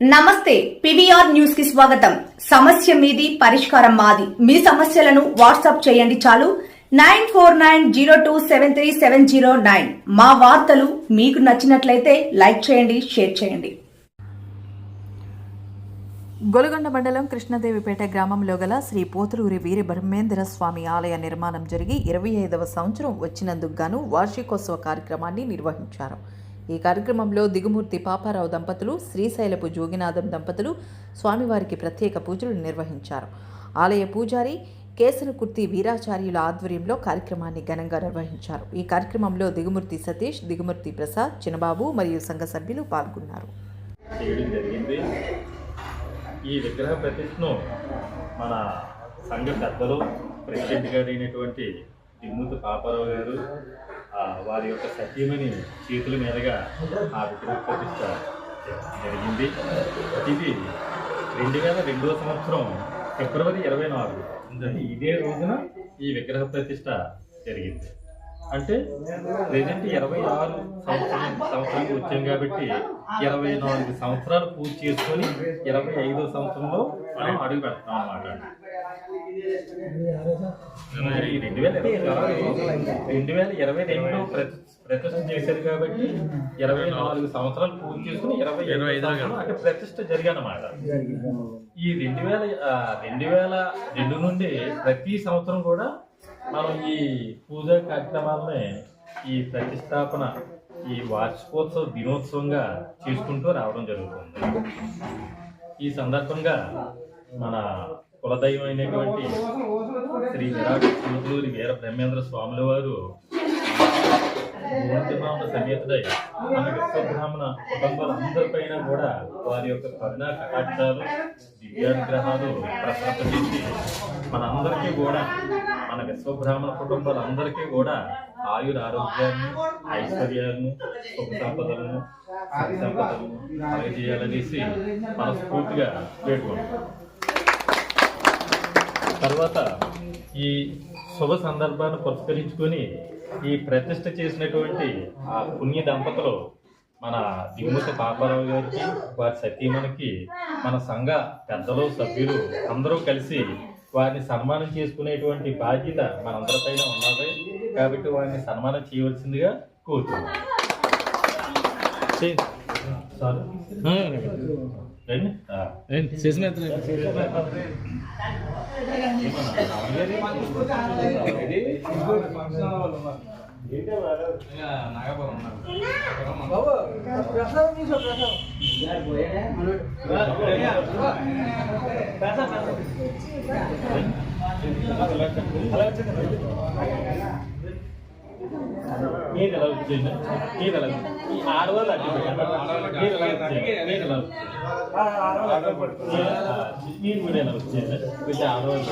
నమస్తే PVR news కి స్వాగతం. సమస్య మీది పరిష్కారం మాది. మీ సమస్యలను వాట్సాప్ చేయండి చాలు. 9490273709. మా వార్తలు మీకు నచ్చినట్లయితే లైక్ చేయండి, షేర్ చేయండి. గొలుగొండ మండలం కృష్ణదేవిపేట గ్రామంలో గల శ్రీ పోతులూరి వీర బ్రహ్మేంద్ర స్వామి ఆలయ నిర్మాణం జరిగి 25వ సంవత్సరం వచ్చినందుకు గాను వార్షికోత్సవ కార్యక్రమాన్ని నిర్వహించారు. ఈ కార్యక్రమంలో దిగుమూర్తి పాపారావు దంపతులు, శ్రీశైలపు జోగినాథం దంపతులు స్వామివారికి ప్రత్యేక పూజలు నిర్వహించారు. ఆలయ పూజారి కేసరకుర్తి వీరాచార్యుల ఆధ్వర్యంలో కార్యక్రమాన్ని ఘనంగా నిర్వహించారు. ఈ కార్యక్రమంలో దిగుమూర్తి సతీష్, దిగుమూర్తి ప్రసాద్, చిన్నబాబు మరియు సంఘ సభ్యులు పాల్గొన్నారు. ఈ విగ్రహ ప్రతిష్టను మన సంఘ పెద్దలు, ప్రెసిడెంట్ గారు అయినటువంటి దిగుమూర్తి పాపారావు గారు వారి యొక్క సతీమణి చేతుల మీదుగా ఆ విగ్రహ ప్రతిష్ట జరిగింది. ఇది 2002వ సంవత్సరం ఫిబ్రవరి 24 ఇదే రోజున ఈ విగ్రహ ప్రతిష్ట జరిగింది. అంటే ప్రెజెంట్ 26 సంవత్సరానికి వచ్చాం కాబట్టి 24 సంవత్సరాలు పూర్తి చేసుకొని 25వ సంవత్సరంలో మనం అడుగు పెడతాం అన్నమాట. 2022లో ప్రతిష్ట చేశారు కాబట్టి 24 సంవత్సరాలు పూర్తి చేసుకుని 25 అంటే ప్రతిష్ట జరిగానమాట. ఈ 2002 నుండి ప్రతి సంవత్సరం కూడా మనం ఈ పూజా కార్యక్రమాలని ఈ ప్రతిష్టాపన ఈ వార్షికోత్సవ దినోత్సవంగా చేసుకుంటూ రావడం జరుగుతుంది. ఈ సందర్భంగా మన కులదైవం అయినటువంటి శ్రీ పోతులూరి వీర బ్రహ్మేంద్ర స్వాముల వారు సమేతుడై మన విశ్వబ్రాహ్మణ కుటుంబాలందరిపైన కూడా వారి యొక్క కరుణా కటాక్షాలు, దివ్యానుగ్రహాలు ప్రసరింపజేసి మనందరికీ కూడా, మన విశ్వబ్రాహ్మణ కుటుంబాలందరికీ కూడా ఆయురారోగ్యాన్ని, ఐశ్వర్యాలను, సుఖ సంపదలను కలగజేయాలనేసి మనస్ఫూర్తిగా వేడుకుంటాం. తర్వాత ఈ శుభ సందర్భాన్ని పురస్కరించుకొని ఈ ప్రతిష్ట చేసినటువంటి ఆ పుణ్య దంపతులు మన దిగుమూర్తి పాపారావు గారికి, వారి సతీమణికి మన సంఘ పెద్దలు, సభ్యులు అందరూ కలిసి వారిని సన్మానం చేసుకునేటువంటి బాధ్యత మనందరిపైన ఉన్నది కాబట్టి వారిని సన్మానం చేయవలసిందిగా కోరుతున్నాం. మీరు ఎలా వచ్చేయండి, మీరు ఎలా ఈ ఆడవాళ్ళు అడ్డు మీరు ఎలా వచ్చేయండి, మీరు కూడా ఎలా వచ్చేయండి, కొంచెం ఆడవాళ్ళు